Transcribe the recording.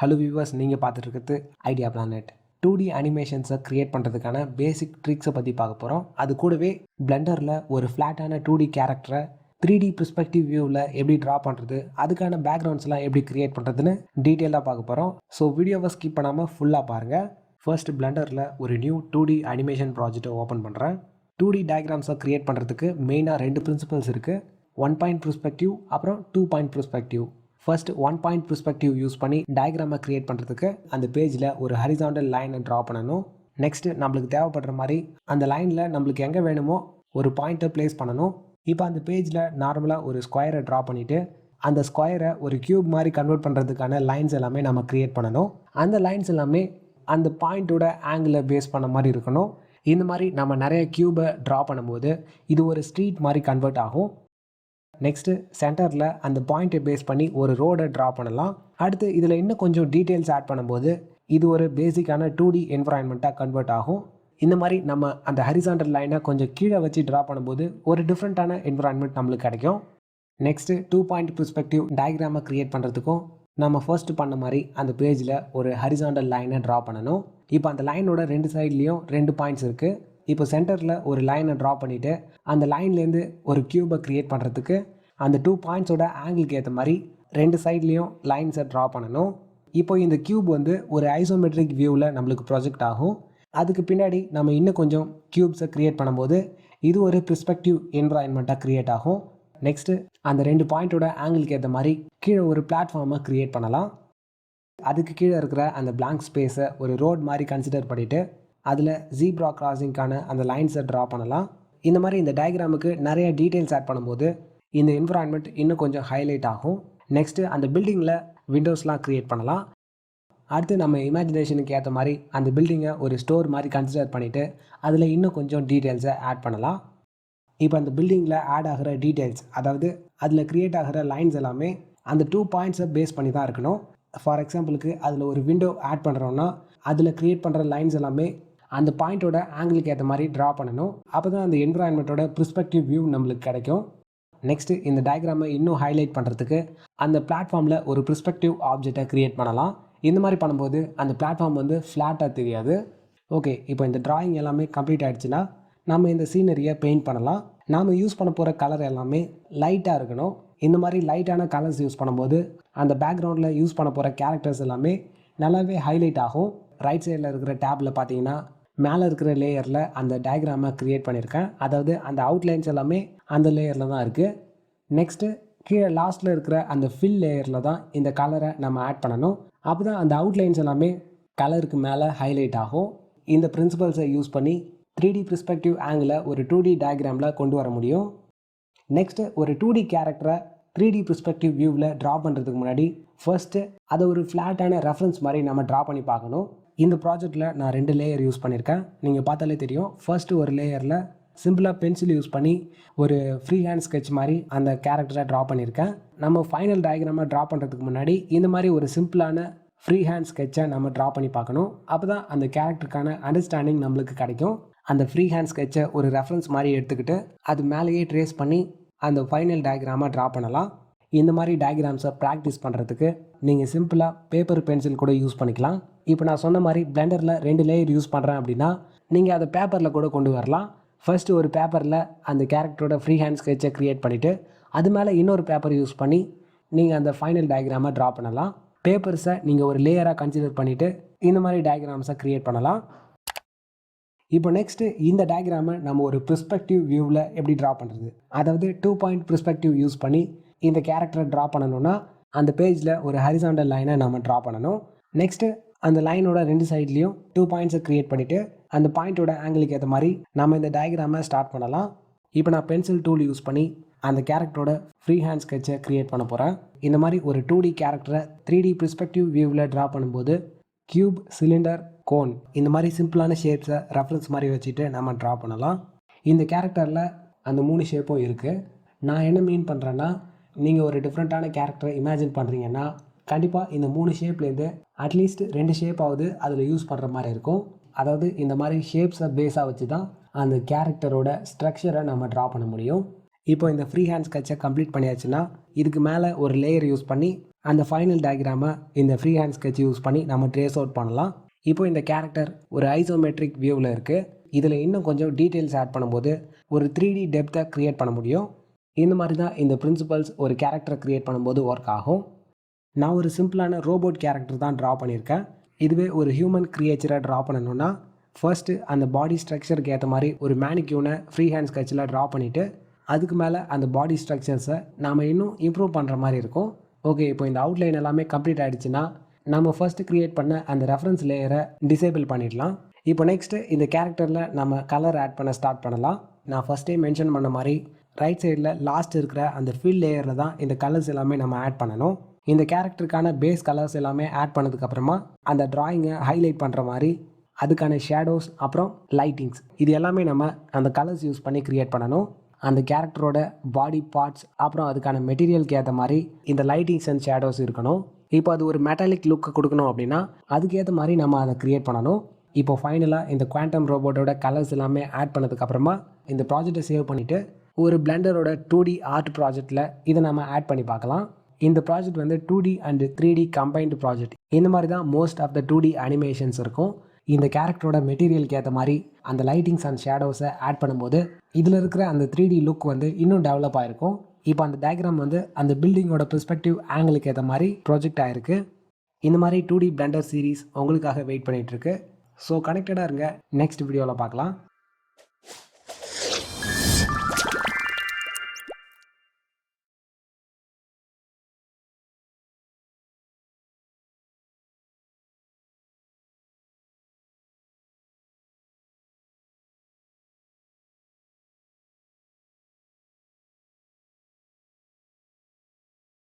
Hello viewers, நீங்கள் பார்த்துட்டு இருக்கிறது ஐடியா பிளானட். 2D அனிமேஷன்ஸை க்ரியேட் பண்ணுறதுக்கான பேசிக் ட்ரிக்ஸை பற்றி பார்க்க போகிறோம். அது கூடவே பிளெண்டரில் ஒரு ஃப்ளாட்டான 2D கேரக்டரை 3D பெர்ஸ்பெக்டிவ் வியூவில் எப்படி ட்ரா பண்ணுறது, அதுக்கான பேக்ரவுண்ட்ஸ்லாம் எப்படி க்ரியேட் பண்ணுறதுன்னு டீட்டெயிலாக பார்க்க போகிறோம். ஸோ வீடியோவை ஸ்கிப் பண்ணாமல் ஃபுல்லாக பாருங்கள். ஃபர்ஸ்ட் பிளெண்டரில் ஒரு நியூ 2D அனிமேஷன் ப்ராஜெக்ட்டை ஓப்பன் பண்ணுறேன். 2D டயக்ராம்ஸை க்ரியேட் பண்ணுறதுக்கு மெயினாக 2 பிரின்சிபல்ஸ் இருக்குது. 1 பாயிண்ட் பெர்ஸ்பெக்டிவ், அப்புறம் 2 point perspective. First 1 point perspective use பண்ணி டயக்ராமை க்ரியேட் பண்ணுறதுக்கு அந்த பேஜில் ஒரு ஹரிசாண்டல் லைனை ட்ரா பண்ணணும். நெக்ஸ்ட்டு நம்மளுக்கு தேவைப்படுற மாதிரி அந்த லைனில் நம்மளுக்கு எங்கே வேணுமோ ஒரு பாயிண்ட்டை ப்ளேஸ் பண்ணணும். இப்போ அந்த பேஜில் நார்மலாக ஒரு ஸ்கொயரை ட்ரா பண்ணிவிட்டு அந்த ஸ்கொயரை ஒரு க்யூப் மாதிரி கன்வெர்ட் பண்ணுறதுக்கான லைன்ஸ் எல்லாமே நம்ம க்ரியேட் பண்ணணும். அந்த லைன்ஸ் எல்லாமே அந்த பாயிண்ட்டோட ஆங்கிளை பேஸ் பண்ண மாதிரி இருக்கணும். இந்த மாதிரி நம்ம நிறைய க்யூபை ட்ரா பண்ணும்போது இது ஒரு ஸ்ட்ரீட் மாதிரி கன்வெர்ட் ஆகும். நெக்ஸ்ட்டு சென்டரில் அந்த பாயிண்ட்டை பேஸ் பண்ணி ஒரு ரோடை ட்ரா பண்ணலாம். அடுத்து இதில் இன்னும் கொஞ்சம் டீட்டெயில்ஸ் ஆட் பண்ணும்போது இது ஒரு பேசிக்கான 2D என்வரான்மெண்ட்டாக கன்வெர்ட் ஆகும். இந்த மாதிரி நம்ம அந்த ஹரிசாண்டல் லைனை கொஞ்சம் கீழே வச்சு ட்ரா பண்ணும்போது ஒரு டிஃப்ரெண்ட்டான என்வரான்மெண்ட் நம்மளுக்கு கிடைக்கும். நெக்ஸ்ட்டு 2 பாயிண்ட் பெர்ஸ்பெக்டிவ் டயக்ராமை க்ரியேட் பண்ணுறதுக்கும் நம்ம ஃபர்ஸ்ட் பண்ண மாதிரி அந்த பேஜில் ஒரு ஹரிசாண்டல் லைனை ட்ரா பண்ணணும். இப்போ அந்த லைனோட 2 சைட்லேயும் 2 பாயிண்ட்ஸ் இருக்குது. இப்போ சென்டரில் ஒரு லைனை ட்ரா பண்ணிவிட்டு அந்த லைன்லேருந்து ஒரு க்யூபை க்ரியேட் பண்ணுறதுக்கு அந்த 2 பாயிண்ட்ஸோட ஆங்கிளுக்கு ஏற்ற மாதிரி 2 சைட்லேயும் லைன்ஸை ட்ரா பண்ணணும். இப்போ இந்த க்யூப் வந்து ஒரு ஐசோமெட்ரிக் வியூவில் நம்மளுக்கு ப்ரொஜெக்ட் ஆகும். அதுக்கு பின்னாடி நம்ம இன்னும் கொஞ்சம் க்யூப்ஸை க்ரியேட் பண்ணும்போது இது ஒரு பெர்ஸ்பெக்டிவ் என்வரான்மெண்ட்டாக க்ரியேட் ஆகும். நெக்ஸ்ட்டு அந்த 2 பாயிண்ட்டோட ஆங்கிளுக்கு ஏற்ற மாதிரி கீழே ஒரு பிளாட்ஃபார்மை க்ரியேட் பண்ணலாம். அதுக்கு கீழே இருக்கிற அந்த பிளாங்க் ஸ்பேஸை ஒரு ரோட் மாதிரி கன்சிடர் பண்ணிவிட்டு அதில் ஜீப்ரா கிராசிங்கான அந்த லைன்ஸை ட்ரா பண்ணலாம். இந்த மாதிரி இந்த டயக்ராமுக்கு நிறைய டீட்டெயில்ஸ் ஆட் பண்ணும்போது இந்த என்வரான்மெண்ட் இன்னும் கொஞ்சம் ஹைலைட் ஆகும். நெக்ஸ்ட்டு அந்த பில்டிங்கில் விண்டோஸ்லாம் க்ரியேட் பண்ணலாம். அடுத்து நம்ம இமேஜினேஷனுக்கு ஏற்ற மாதிரி அந்த பில்டிங்கை ஒரு ஸ்டோர் மாதிரி கன்சிடர் பண்ணிவிட்டு அதில் இன்னும் கொஞ்சம் டீட்டெயில்ஸை ஆட் பண்ணலாம். இப்போ அந்த பில்டிங்கில் ஆட் ஆகிற டீட்டெயில்ஸ், அதாவது அதில் க்ரியேட் ஆகிற லைன்ஸ் எல்லாமே அந்த 2 பாயிண்ட்ஸை பேஸ் பண்ணி தான் இருக்கணும். ஃபார் எக்ஸாம்பிளுக்கு அதில் ஒரு விண்டோ ஆட் பண்ணுறோன்னா அதில் க்ரியேட் பண்ணுற லைன்ஸ் எல்லாமே அந்த பாயிண்ட்டோட ஆங்கிளுக்கு ஏற்ற மாதிரி ட்ரா பண்ணணும். அப்போ தான் அந்த என்வரான்மெண்ட்டோட பெர்ஸ்பெக்டிவ் வியூ நம்மளுக்கு கிடைக்கும். நெக்ஸ்ட்டு இந்த டயக்ராமை இன்னும் ஹைலைட் பண்ணுறதுக்கு அந்த பிளாட்ஃபார்மில் ஒரு பெர்ஸ்பெக்டிவ் ஆப்ஜெக்டை க்ரியேட் பண்ணலாம். இந்த மாதிரி பண்ணும்போது அந்த பிளாட்ஃபார்ம் வந்து ஃப்ளாட்டாக தெரியாது. ஓகே, இப்போ இந்த ட்ராயிங் எல்லாமே கம்ப்ளீட் ஆகிடுச்சுன்னா நம்ம இந்த சீனரியை பெயிண்ட் பண்ணலாம். நாம் யூஸ் பண்ண போகிற கலர் எல்லாமே லைட்டாக இருக்கணும். இந்த மாதிரி லைட்டான கலர்ஸ் யூஸ் பண்ணும்போது அந்த பேக்ரவுண்டில் யூஸ் பண்ண போகிற கேரக்டர்ஸ் எல்லாமே நல்லாவே ஹைலைட் ஆகும். ரைட் சைடில் இருக்கிற டேப்பில் பார்த்தீங்கன்னா மேலே இருக்கிற லேயரில் அந்த டயக்ராமை க்ரியேட் பண்ணியிருக்கேன். அதாவது அந்த அவுட்லைன்ஸ் எல்லாமே அந்த லேயரில் தான் இருக்குது. நெக்ஸ்ட்டு கீழே லாஸ்ட்டில் இருக்கிற அந்த ஃபில் லேயரில் தான் இந்த கலரை நம்ம ஆட் பண்ணணும். அப்போ தான் அந்த அவுட்லைன்ஸ் எல்லாமே கலருக்கு மேலே ஹைலைட் ஆகும். இந்த பிரின்சிபல்ஸை யூஸ் பண்ணி 3D பெர்ஸ்பெக்டிவ் ஆங்கிளை ஒரு 2D டயக்ராமில் கொண்டு வர முடியும். நெக்ஸ்ட்டு ஒரு 2D கேரக்டரை 3D பெர்ஸ்பெக்டிவ் வியூவில் ட்ரா பண்ணுறதுக்கு முன்னாடி ஃபர்ஸ்ட்டு அதை ஒரு ஃப்ளாட்டான ரெஃபரன்ஸ் மாதிரி நம்ம ட்ரா பண்ணி பார்க்கணும். இந்த ப்ராஜெக்டில் நான் 2 லேயர் யூஸ் பண்ணியிருக்கேன். நீங்கள் பார்த்தாலே தெரியும். ஃபர்ஸ்ட்டு ஒரு லேயரில் சிம்பிளாக பென்சில் யூஸ் பண்ணி ஒரு ஃப்ரீ ஹேண்ட் ஸ்கெட்ச் மாதிரி அந்த கேரக்டரை ட்ரா பண்ணியிருக்கேன். நம்ம ஃபைனல் டயக்ராமை ட்ரா பண்ணுறதுக்கு முன்னாடி இந்த மாதிரி ஒரு சிம்பிளான ஃப்ரீ ஹேண்ட் ஸ்கெட்சை நம்ம ட்ரா பண்ணி பார்க்கணும். அப்போ தான் அந்த கேரக்டருக்கான அண்டர்ஸ்டாண்டிங் நம்மளுக்கு கிடைக்கும். அந்த ஃப்ரீ ஹேண்ட் ஸ்கெட்சை ஒரு ரெஃபரன்ஸ் மாதிரி எடுத்துக்கிட்டு அது மேலேயே ட்ரேஸ் பண்ணி அந்த ஃபைனல் டயக்ராமை ட்ரா பண்ணலாம். இந்த மாதிரி டயக்ராம்ஸை ப்ராக்டிஸ் பண்ணுறதுக்கு நீங்கள் சிம்பிளாக பேப்பர் பென்சில் கூட யூஸ் பண்ணிக்கலாம். இப்போ நான் சொன்ன மாதிரி பிளெண்டரில் 2 லேயர் யூஸ் பண்ணுறேன் அப்படின்னா நீங்கள் அதை பேப்பரில் கூட கொண்டு வரலாம். ஃபர்ஸ்ட்டு ஒரு பேப்பரில் அந்த கேரக்டரோட ஃப்ரீ ஹேண்ட் ஸ்கெட்சை க்ரியேட் பண்ணிவிட்டு அது மேலே இன்னொரு பேப்பர் யூஸ் பண்ணி நீங்கள் அந்த ஃபைனல் டயக்ராமை ட்ரா பண்ணலாம். பேப்பர்ஸை நீங்கள் ஒரு லேயராக கன்சிடர் பண்ணிவிட்டு இந்த மாதிரி டயக்ராம்ஸை க்ரியேட் பண்ணலாம். இப்போ நெக்ஸ்ட்டு இந்த டயக்ராமை நம்ம ஒரு பெர்ஸ்பெக்டிவ் வியூவில் எப்படி ட்ரா பண்ணுறது, அதாவது 2 பாயிண்ட் பெர்ஸ்பெக்டிவ் யூஸ் பண்ணி இந்த கேரக்டரை ட்ரா பண்ணணுன்னா அந்த பேஜில் ஒரு ஹரிசாண்டல் லைனை நம்ம ட்ரா பண்ணணும். நெக்ஸ்ட்டு அந்த லைனோட 2 சைட்லேயும் 2 பாயிண்ட்ஸை க்ரியேட் பண்ணிவிட்டு அந்த பாயிண்ட்டோட ஆங்கிளுக்கு ஏற்ற மாதிரி நம்ம இந்த டயக்ராமை ஸ்டார்ட் பண்ணலாம். இப்போ நான் பென்சில் டூல் யூஸ் பண்ணி அந்த கேரக்டரோட ஃப்ரீ ஹேண்ட் ஸ்கெட்சை க்ரியேட் பண்ண போகிறேன். இந்த மாதிரி ஒரு 2D கேரக்டரை 3D பெர்ஸ்பெக்டிவ் வியூவில் ட்ரா பண்ணும்போது க்யூப், சிலிண்டர், கோன் இந்த மாதிரி சிம்பிளான ஷேப்ஸை ரெஃபரன்ஸ் மாதிரி வச்சுட்டு நம்ம ட்ரா பண்ணலாம். இந்த கேரக்டரில் அந்த 3 ஷேப்பும் இருக்குது. நான் என்ன மீன் பண்ணுறேன்னா, நீங்கள் ஒரு டிஃப்ரெண்ட்டான கேரக்டரை இமேஜின் பண்ணுறீங்கன்னா கண்டிப்பாக இந்த 3 ஷேப்லேருந்து அட்லீஸ்ட் 2 ஷேப்பாவது அதில் யூஸ் பண்ணுற மாதிரி இருக்கும். அதாவது இந்த மாதிரி ஷேப்ஸை பேஸாக வச்சு தான் அந்த கேரக்டரோட ஸ்ட்ரக்சரை நம்ம ட்ரா பண்ண முடியும். இப்போ இந்த ஃப்ரீ ஹேண்ட் ஸ்கெட்சை கம்ப்ளீட் பண்ணியாச்சுன்னா இதுக்கு மேலே ஒரு லேயர் யூஸ் பண்ணி அந்த ஃபைனல் டயக்ராமை இந்த ஃப்ரீ ஹேண்ட் ஸ்கெட்ச் யூஸ் பண்ணி நம்ம ட்ரேஸ் அவுட் பண்ணலாம். இப்போ இந்த கேரக்டர் ஒரு ஐசோமெட்ரிக் வியூவில் இருக்குது. இதில் இன்னும் கொஞ்சம் டீட்டெயில்ஸ் ஆட் பண்ணும்போது ஒரு 3D டெப்த்தை க்ரியேட் பண்ண முடியும். இந்த மாதிரி தான் இந்த பிரின்சிபல்ஸ் ஒரு கேரக்டரை க்ரியேட் பண்ணும்போது ஒர்க் ஆகும். நான் ஒரு சிம்பிளான ரோபோட் கேரக்டர் தான் ட்ரா பண்ணியிருக்கேன். இதுவே ஒரு ஹியூமன் கிரியேச்சரை ட்ரா பண்ணணும்னா ஃபர்ஸ்ட்டு அந்த பாடி ஸ்ட்ரக்சருக்கு ஏற்ற மாதிரி ஒரு மேனிக்யூனை ஃப்ரீ ஹேண்ட் ஸ்கெட்சில் ட்ரா பண்ணிவிட்டு அதுக்கு மேலே அந்த பாடி ஸ்ட்ரக்சர்ஸை நாம் இன்னும் இம்ப்ரூவ் பண்ணுற மாதிரி இருக்கும். ஓகே, இப்போ இந்த அவுட்லைன் எல்லாமே கம்ப்ளீட் ஆகிடுச்சுன்னா நம்ம ஃபர்ஸ்ட்டு க்ரியேட் பண்ண அந்த ரெஃபரன்ஸ் லேயரை டிசேபிள் பண்ணிடலாம். இப்போ நெக்ஸ்ட்டு இந்த கேரக்டரில் நம்ம கலர் ஆட் பண்ண ஸ்டார்ட் பண்ணலாம். நான் ஃபஸ்ட்டே மென்ஷன் பண்ண மாதிரி ரைட் சைடில் லாஸ்ட் இருக்கிற அந்த ஃபில் லேயரில் தான் இந்த கலர்ஸ் எல்லாமே நம்ம ஆட் பண்ணணும். இந்த கேரக்டருக்கான பேஸ் கலர்ஸ் எல்லாமே ஆட் பண்ணதுக்கப்புறமா அந்த ட்ராயிங்கை ஹைலைட் பண்ணுற மாதிரி அதுக்கான ஷேடோஸ் அப்புறம் லைட்டிங்ஸ் இது எல்லாமே நம்ம அந்த கலர்ஸ் யூஸ் பண்ணி க்ரியேட் பண்ணணும். அந்த கேரக்டரோட பாடி பார்ட்ஸ் அப்புறம் அதுக்கான மெட்டீரியலுக்கு ஏற்ற மாதிரி இந்த லைட்டிங்ஸ் அண்ட் ஷேடோஸ் இருக்கணும். இப்போ அது ஒரு மெட்டாலிக் லுக்கு கொடுக்கணும் அப்படின்னா அதுக்கேற்ற மாதிரி நம்ம அதை க்ரியேட் பண்ணணும். இப்போ ஃபைனலாக இந்த குவாண்டம் ரோபோட்டோட கலர்ஸ் எல்லாமே ஆட் பண்ணதுக்கப்புறமா இந்த ப்ராஜெக்டை சேவ் பண்ணிவிட்டு ஒரு பிளெண்டரோட 2D ஆர்ட் ப்ராஜெக்டில் இதை நம்ம ஆட் பண்ணி பார்க்கலாம். இந்த ப்ராஜெக்ட் வந்து 2D and 3D combined project. இந்த மாதிரி தான் most of the 2D animations இருக்கும். இந்த கேரக்டரோட மெட்டீரியலுக்கு ஏற்ற மாதிரி அந்த லைட்டிங்ஸ் அண்ட் ஷேடோஸை ஆட் பண்ணும்போது இதில் இருக்கிற அந்த 3D லுக் வந்து இன்னும் டெவலப் ஆகிருக்கும். இப்போ அந்த டயக்ராம் வந்து அந்த பில்டிங்கோட பெர்ஸ்பெக்டிவ் ஆங்கிளுக்கு ஏற்ற மாதிரி ப்ரொஜெக்ட் ஆகிருக்கு. இந்த மாதிரி 2D பிளெண்டர் சீரீஸ் உங்களுக்காக வெயிட் பண்ணிகிட்ருக்கு. ஸோ கனெக்டடாக இருங்க. நெக்ஸ்ட் வீடியோவில் பார்க்கலாம்.